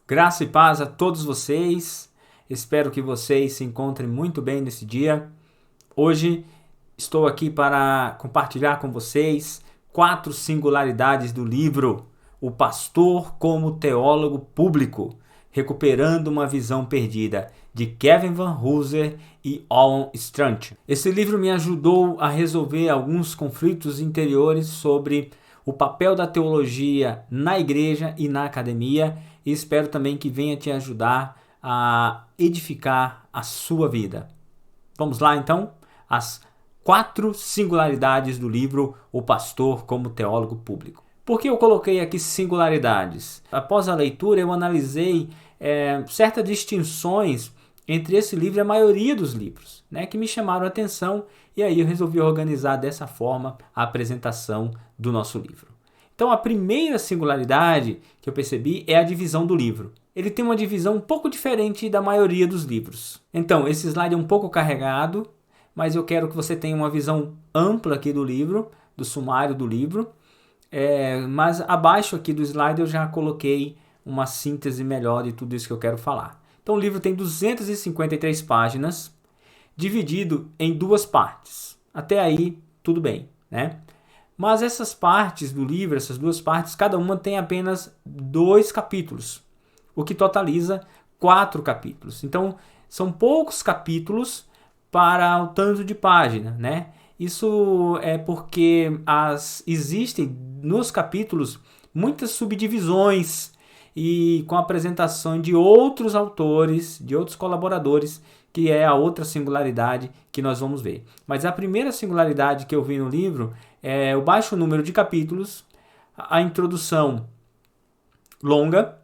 Graça e paz a todos vocês. Espero que vocês se encontrem muito bem nesse dia. Hoje estou aqui para compartilhar com vocês 4 singularidades do livro O Pastor como Teólogo Público, recuperando uma visão perdida, de Kevin Vanhoozer e Owen Strachan. Esse livro me ajudou a resolver alguns conflitos interiores sobre o papel da teologia na igreja e na academia, e espero também que venha te ajudar a edificar a sua vida. Vamos lá então? As 4 singularidades do livro O Pastor como Teólogo Público. Por que eu coloquei aqui singularidades? Após a leitura eu analisei certas distinções entre esse livro e a maioria dos livros, que me chamaram a atenção, e aí eu resolvi organizar dessa forma a apresentação do nosso livro. Então a primeira singularidade que eu percebi é a divisão do livro. Ele tem uma divisão um pouco diferente da maioria dos livros. Então esse slide é um pouco carregado, mas eu quero que você tenha uma visão ampla aqui do livro, do sumário do livro. Mas abaixo aqui do slide eu já coloquei uma síntese melhor de tudo isso que eu quero falar. Então o livro tem 253 páginas, dividido em 2 partes. Até aí, tudo bem, né? Mas essas partes do livro, essas 2 partes, cada uma tem apenas 2 capítulos, o que totaliza 4 capítulos. Então, são poucos capítulos para o tanto de página, né? Isso é porque existem nos capítulos muitas subdivisões e com a apresentação de outros autores, de outros colaboradores, que é a outra singularidade que nós vamos ver. Mas a primeira singularidade que eu vi no livro é o baixo número de capítulos, a introdução longa.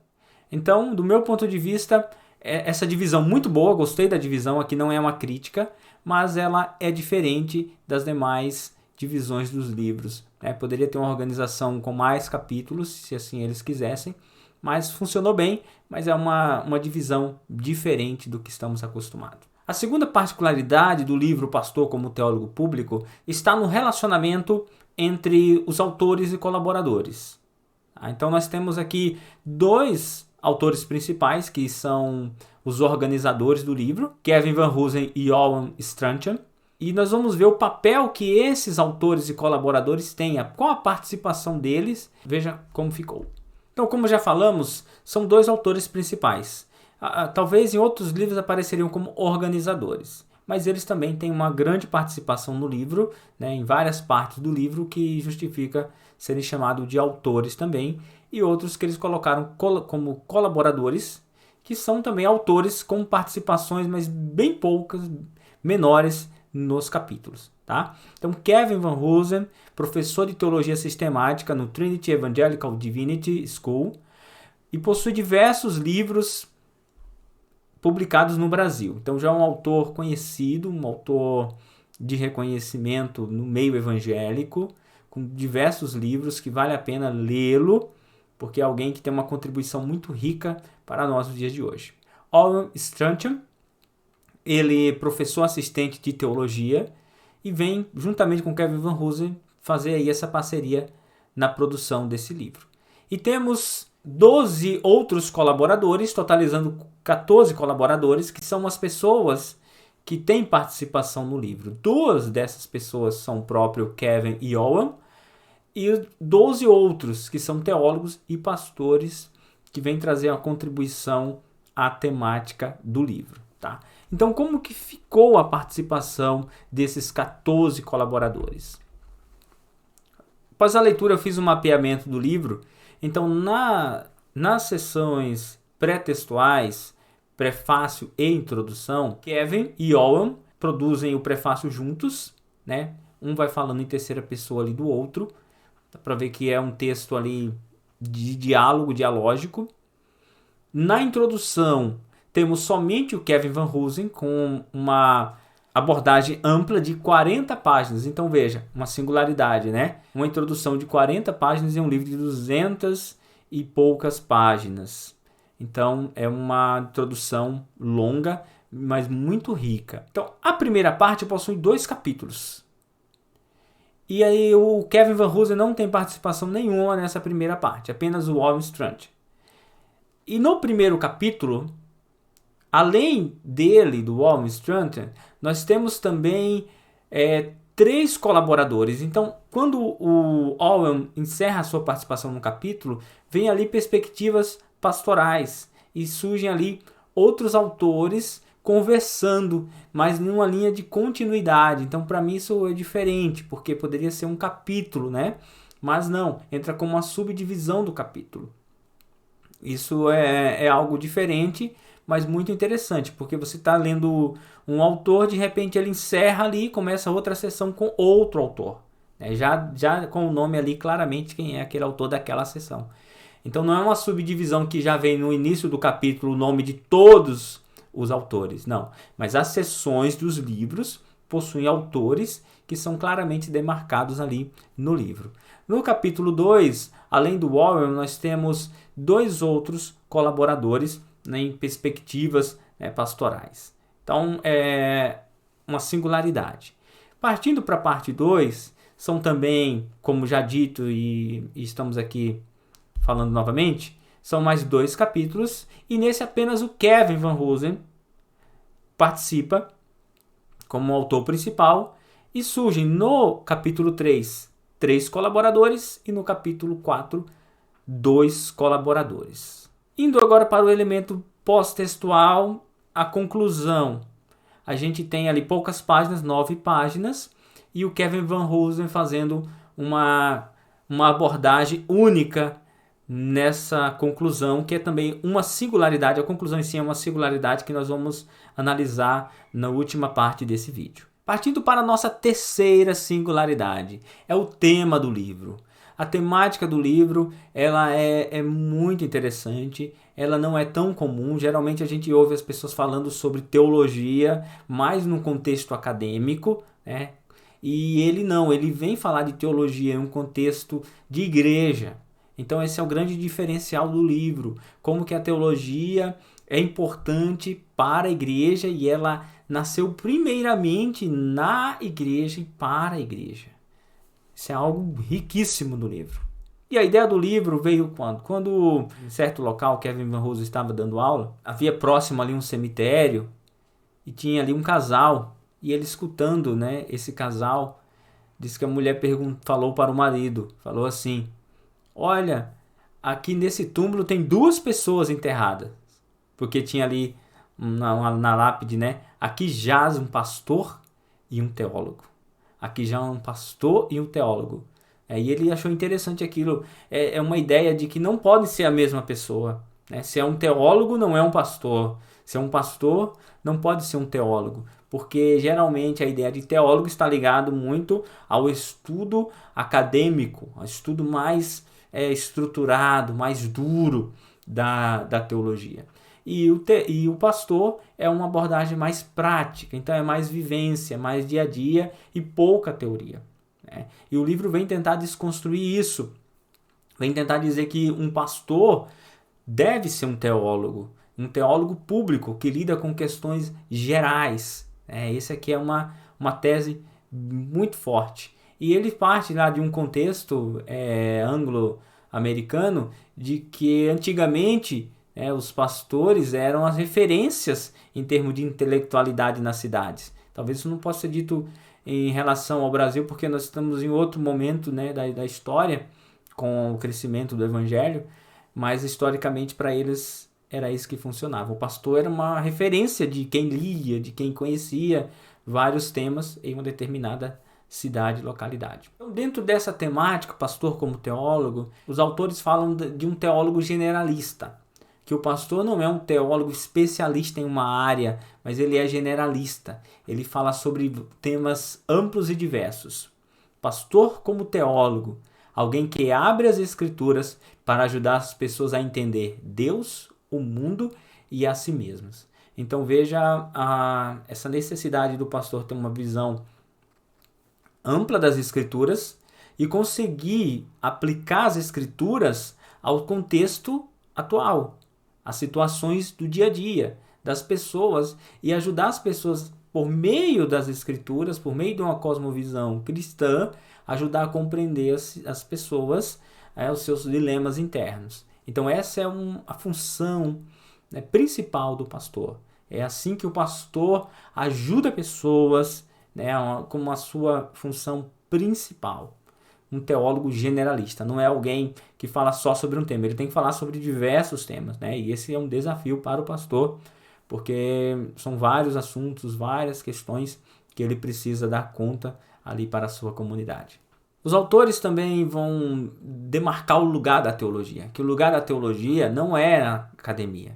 Então, do meu ponto de vista, essa divisão muito boa, gostei da divisão, aqui não é uma crítica, mas ela é diferente das demais divisões dos livros. Poderia ter uma organização com mais capítulos, se assim eles quisessem, mas funcionou bem, mas é uma divisão diferente do que estamos acostumados. A segunda particularidade do livro O Pastor como Teólogo Público está no relacionamento entre os autores e colaboradores. Então nós temos aqui 2 autores principais, que são os organizadores do livro, Kevin Vanhoozer e Owen Strachan, e nós vamos ver o papel que esses autores e colaboradores têm, qual a participação deles. Veja como ficou. Então, como já falamos, são 2 autores principais. Talvez em outros livros apareceriam como organizadores, mas eles também têm uma grande participação no livro, em várias partes do livro, que justifica serem chamados de autores também, e outros que eles colocaram como colaboradores, que são também autores com participações, mas bem poucas, menores nos capítulos. Tá? Então, Kevin Vanhoozer, professor de teologia sistemática no Trinity Evangelical Divinity School, e possui diversos livros publicados no Brasil. Então já é um autor conhecido, um autor de reconhecimento no meio evangélico, com diversos livros que vale a pena lê-lo, porque é alguém que tem uma contribuição muito rica para nós nos dias de hoje. Owen Strachan, ele é professor assistente de teologia e vem, juntamente com Kevin Vanhoozer, fazer aí essa parceria na produção desse livro. E temos 12 outros colaboradores, totalizando 14 colaboradores, que são as pessoas que têm participação no livro. 2 dessas pessoas são o próprio Kevin e Owen, e 12 outros que são teólogos e pastores que vêm trazer uma contribuição à temática do livro. Tá? Então, como que ficou a participação desses 14 colaboradores? Após a leitura, eu fiz um mapeamento do livro. Então, nas sessões pré-textuais, prefácio e introdução, Kevin e Owen produzem o prefácio juntos, né? Um vai falando em terceira pessoa ali do outro, dá para ver que é um texto ali de diálogo, dialógico. Na introdução, temos somente o Kevin Vanhoozer com uma abordagem ampla de 40 páginas. Então veja, uma singularidade, né? Uma introdução de 40 páginas em um livro de 200 e poucas páginas. Então é uma introdução longa, mas muito rica. Então a primeira parte possui 2 capítulos. E aí o Kevin Vanhoozer não tem participação nenhuma nessa primeira parte, apenas o Owen Strachan. E no primeiro capítulo, além dele, do Owen Strachan, nós temos também 3 colaboradores. Então, quando o Owen encerra a sua participação no capítulo, vem ali perspectivas pastorais e surgem ali outros autores conversando, mas numa linha de continuidade. Então, para mim isso é diferente, porque poderia ser um capítulo, né? Mas não, entra como uma subdivisão do capítulo. Isso é algo diferente, mas muito interessante, porque você está lendo um autor, de repente ele encerra ali e começa outra sessão com outro autor, né? Já com o nome ali claramente quem é aquele autor daquela sessão. Então não é uma subdivisão que já vem no início do capítulo o nome de todos os autores, não. Mas as sessões dos livros possuem autores que são claramente demarcados ali no livro. No capítulo 2, além do Warren, nós temos 2 outros colaboradores, né, em perspectivas pastorais. Então, é uma singularidade. Partindo para a parte 2, são também, como já dito e estamos aqui falando novamente, são mais 2 capítulos, e nesse apenas o Kevin Van Hoosen participa como autor principal, e surgem no capítulo 3, 3 colaboradores, e no capítulo 4, 2 colaboradores. Indo agora para o elemento pós-textual, a conclusão. A gente tem ali poucas páginas, 9 páginas, e o Kevin Van Hoosen fazendo uma abordagem única nessa conclusão, que é também uma singularidade. A conclusão em si é uma singularidade que nós vamos analisar na última parte desse vídeo. Partindo para a nossa terceira singularidade, é o tema do livro. A temática do livro ela é muito interessante, ela não é tão comum. Geralmente a gente ouve as pessoas falando sobre teologia, mais num contexto acadêmico, né? E ele vem falar de teologia em um contexto de igreja. Então esse é o grande diferencial do livro, como que a teologia é importante para a igreja e ela nasceu primeiramente na igreja e para a igreja. Isso é algo riquíssimo do livro. E a ideia do livro veio quando? Quando em certo local Kevin Van Hoosen estava dando aula, havia próximo ali um cemitério e tinha ali um casal, e ele escutando, né, esse casal, disse que a mulher falou para o marido, falou assim: olha, aqui nesse túmulo tem 2 pessoas enterradas. Porque tinha ali na lápide, né? Aqui jaz um pastor e um teólogo. Aqui já um pastor e um teólogo. E ele achou interessante aquilo. É uma ideia de que não pode ser a mesma pessoa, né? Se é um teólogo, não é um pastor. Se é um pastor, não pode ser um teólogo. Porque geralmente a ideia de teólogo está ligado muito ao estudo acadêmico, ao estudo mais estruturado, mais duro da teologia. E o pastor é uma abordagem mais prática, então é mais vivência, mais dia a dia e pouca teoria, né? E o livro vem tentar desconstruir isso, vem tentar dizer que um pastor deve ser um teólogo público que lida com questões gerais. Esse aqui é uma tese muito forte. E ele parte lá de um contexto anglo-americano de que antigamente os pastores eram as referências em termos de intelectualidade nas cidades. Talvez isso não possa ser dito em relação ao Brasil, porque nós estamos em outro momento, né, da história, com o crescimento do evangelho, mas historicamente para eles era isso que funcionava. O pastor era uma referência de quem lia, de quem conhecia vários temas em uma determinada cidade, localidade. Então, dentro dessa temática, pastor como teólogo, os autores falam de um teólogo generalista, que o pastor não é um teólogo especialista em uma área, mas ele é generalista. Ele fala sobre temas amplos e diversos. Pastor como teólogo, alguém que abre as escrituras para ajudar as pessoas a entender Deus, o mundo e a si mesmas. Então veja essa necessidade do pastor ter uma visão ampla das escrituras e conseguir aplicar as escrituras ao contexto atual, às situações do dia a dia das pessoas, e ajudar as pessoas por meio das escrituras, por meio de uma cosmovisão cristã, ajudar a compreender as pessoas, os seus dilemas internos. Então essa é a função, né, principal do pastor. É assim que o pastor ajuda pessoas, né, como a sua função principal. Um teólogo generalista, não é alguém que fala só sobre um tema, ele tem que falar sobre diversos temas, né? E esse é um desafio para o pastor, porque são vários assuntos, várias questões que ele precisa dar conta ali para a sua comunidade. Os autores também vão demarcar o lugar da teologia, que o lugar da teologia não é a academia,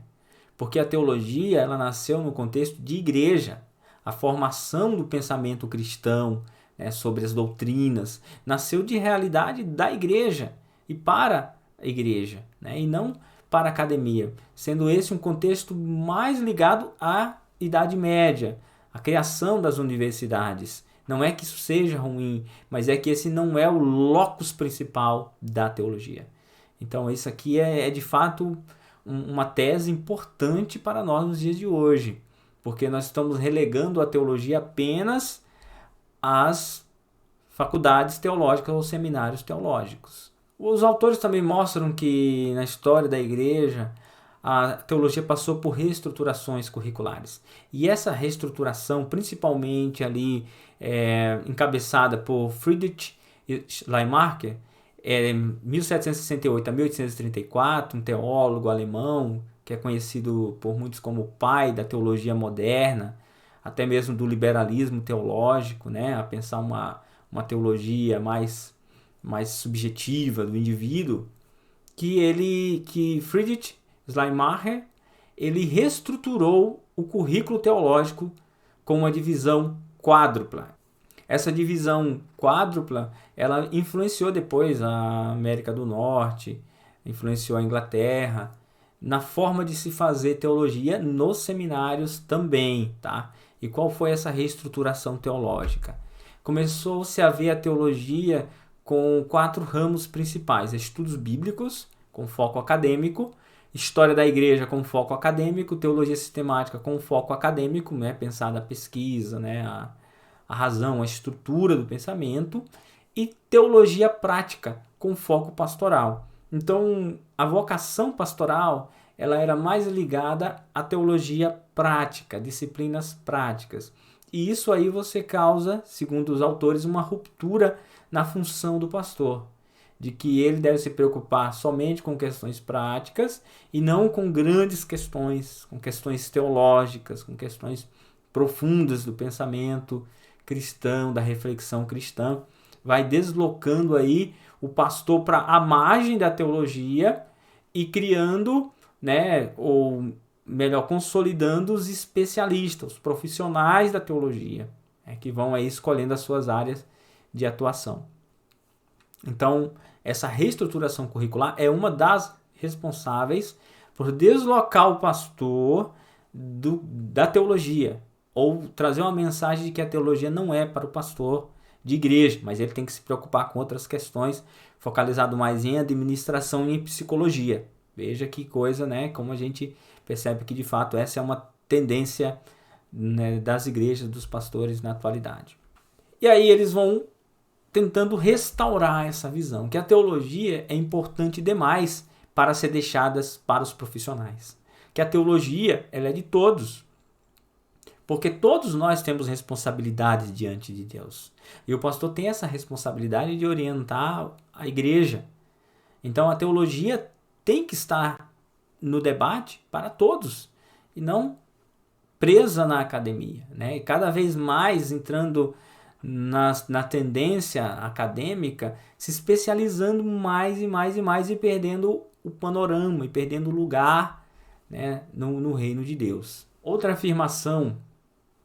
porque a teologia ela nasceu no contexto de igreja. A formação do pensamento cristão, né, sobre as doutrinas nasceu de realidade da igreja e para a igreja, né, e não para a academia, sendo esse um contexto mais ligado à Idade Média, à criação das universidades. Não é que isso seja ruim, mas é que esse não é o locus principal da teologia. Então isso aqui é de fato uma tese importante para nós nos dias de hoje, porque nós estamos relegando a teologia apenas às faculdades teológicas ou seminários teológicos. Os autores também mostram que na história da igreja a teologia passou por reestruturações curriculares. E essa reestruturação, principalmente ali encabeçada por Friedrich Schleiermacher, 1768 a 1834, um teólogo alemão que é conhecido por muitos como o pai da teologia moderna, até mesmo do liberalismo teológico, né? A pensar uma teologia mais subjetiva do indivíduo, que Friedrich Schleiermacher ele reestruturou o currículo teológico com uma divisão quádrupla. Essa divisão quádrupla ela influenciou depois a América do Norte, influenciou a Inglaterra, na forma de se fazer teologia nos seminários também, tá? E qual foi essa reestruturação teológica? Começou-se a ver a teologia com 4 ramos principais: estudos bíblicos, com foco acadêmico; história da igreja, com foco acadêmico; teologia sistemática, com foco acadêmico, né? Pensar na pesquisa, né? A razão, a estrutura do pensamento; e teologia prática, com foco pastoral. Então, a vocação pastoral ela era mais ligada à teologia prática, disciplinas práticas. E isso aí você causa, segundo os autores, uma ruptura na função do pastor, de que ele deve se preocupar somente com questões práticas e não com grandes questões, com questões teológicas, com questões profundas do pensamento cristão, da reflexão cristã. Vai deslocando aí o pastor para a margem da teologia e criando, né, ou melhor, consolidando os especialistas, os profissionais da teologia, né, que vão aí escolhendo as suas áreas de atuação. Então, essa reestruturação curricular é uma das responsáveis por deslocar o pastor da teologia, ou trazer uma mensagem de que a teologia não é para o pastor de igreja, mas ele tem que se preocupar com outras questões, focalizado mais em administração e em psicologia. Veja que coisa, né? Como a gente percebe que de fato essa é uma tendência, né, das igrejas, dos pastores na atualidade. E aí eles vão tentando restaurar essa visão, que a teologia é importante demais para ser deixada para os profissionais. Que a teologia ela é de todos. Porque todos nós temos responsabilidades diante de Deus. E o pastor tem essa responsabilidade de orientar a igreja. Então a teologia tem que estar no debate para todos e não presa na academia, né? E cada vez mais entrando na tendência acadêmica, se especializando mais e mais e mais e perdendo o panorama e perdendo o lugar, né, no reino de Deus. Outra afirmação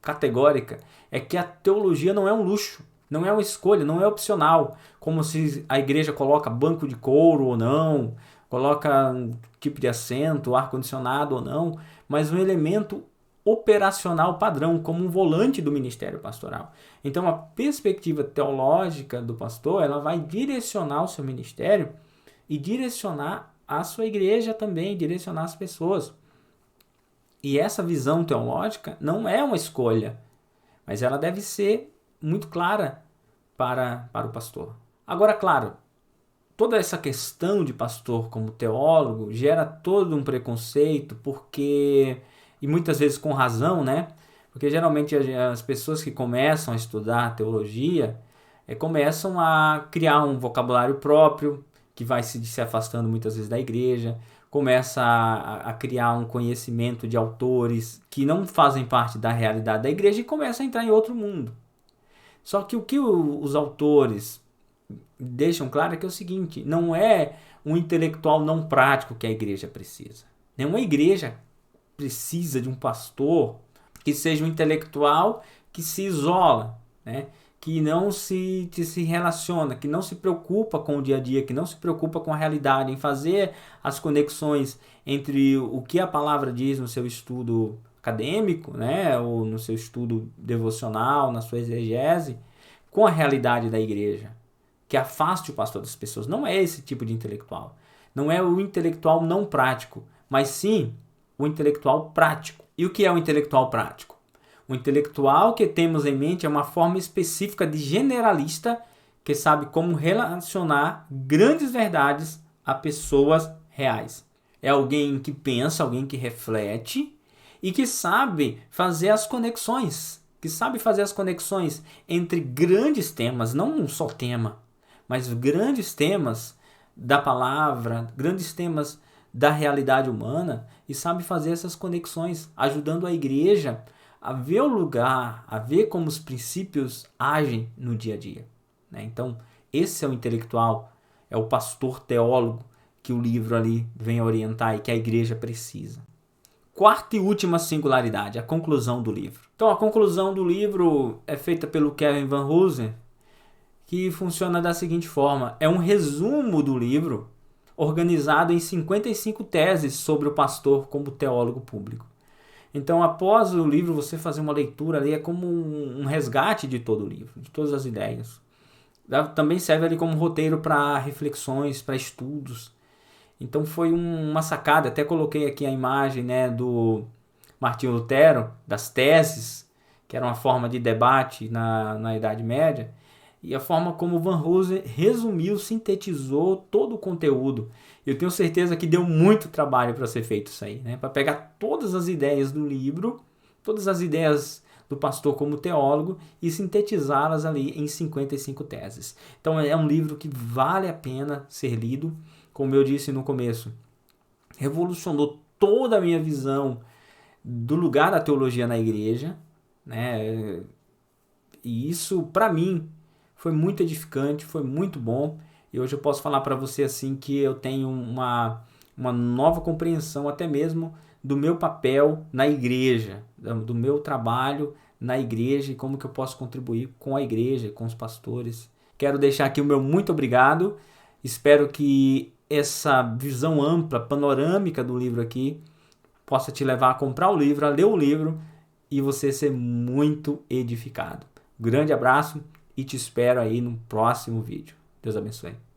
categórica é que a teologia não é um luxo, não é uma escolha, não é opcional, como se a igreja coloca banco de couro ou não, coloca um tipo de assento, ar-condicionado ou não, mas um elemento operacional padrão, como um volante do ministério pastoral. Então a perspectiva teológica do pastor, ela vai direcionar o seu ministério e direcionar a sua igreja também, direcionar as pessoas. E essa visão teológica não é uma escolha, mas ela deve ser muito clara para o pastor. Agora, claro, toda essa questão de pastor como teólogo gera todo um preconceito, porque, e muitas vezes com razão, né? Porque geralmente as pessoas que começam a estudar teologia começam a criar um vocabulário próprio, que vai se afastando muitas vezes da igreja, começa a criar um conhecimento de autores que não fazem parte da realidade da igreja e começa a entrar em outro mundo. Só que o que os autores deixam claro é que é o seguinte: não é um intelectual não prático que a igreja precisa. Nenhuma igreja precisa de um pastor que seja um intelectual que se isola, né? Que não se relaciona, que não se preocupa com o dia a dia, que não se preocupa com a realidade, em fazer as conexões entre o que a palavra diz no seu estudo acadêmico, né? Ou no seu estudo devocional, na sua exegese, com a realidade da igreja, que afaste o pastor das pessoas. Não é esse tipo de intelectual. Não é o intelectual não prático, mas sim o intelectual prático. E o que é o intelectual prático? O intelectual que temos em mente é uma forma específica de generalista que sabe como relacionar grandes verdades a pessoas reais. É alguém que pensa, alguém que reflete e que sabe fazer as conexões. Que sabe fazer as conexões entre grandes temas, não um só tema, mas grandes temas da palavra, grandes temas da realidade humana, e sabe fazer essas conexões, ajudando a igreja a ver o lugar, a ver como os princípios agem no dia a dia, né? Então, esse é o intelectual, é o pastor teólogo que o livro ali vem orientar e que a igreja precisa. Quarta e última singularidade, a conclusão do livro. Então, a conclusão do livro é feita pelo Kevin Van Hoosen, que funciona da seguinte forma: é um resumo do livro organizado em 55 teses sobre o pastor como teólogo público. Então, após o livro, você fazer uma leitura ali é como um resgate de todo o livro, de todas as ideias. Também serve ali como roteiro para reflexões, para estudos. Então, foi uma sacada. Até coloquei aqui a imagem, né, do Martinho Lutero, das teses, que era uma forma de debate na Idade Média. E a forma como Van Hoosen resumiu, sintetizou todo o conteúdo. Eu tenho certeza que deu muito trabalho para ser feito isso aí, né? Para pegar todas as ideias do livro, todas as ideias do pastor como teólogo e sintetizá-las ali em 55 teses. Então é um livro que vale a pena ser lido. Como eu disse no começo, revolucionou toda a minha visão do lugar da teologia na igreja, né? E isso, para mim, foi muito edificante, foi muito bom. E hoje eu posso falar para você assim que eu tenho uma nova compreensão até mesmo do meu papel na igreja, do meu trabalho na igreja e como que eu posso contribuir com a igreja, com os pastores. Quero deixar aqui o meu muito obrigado. Espero que essa visão ampla, panorâmica do livro aqui possa te levar a comprar o livro, a ler o livro e você ser muito edificado. Grande abraço e te espero aí no próximo vídeo. Deus abençoe.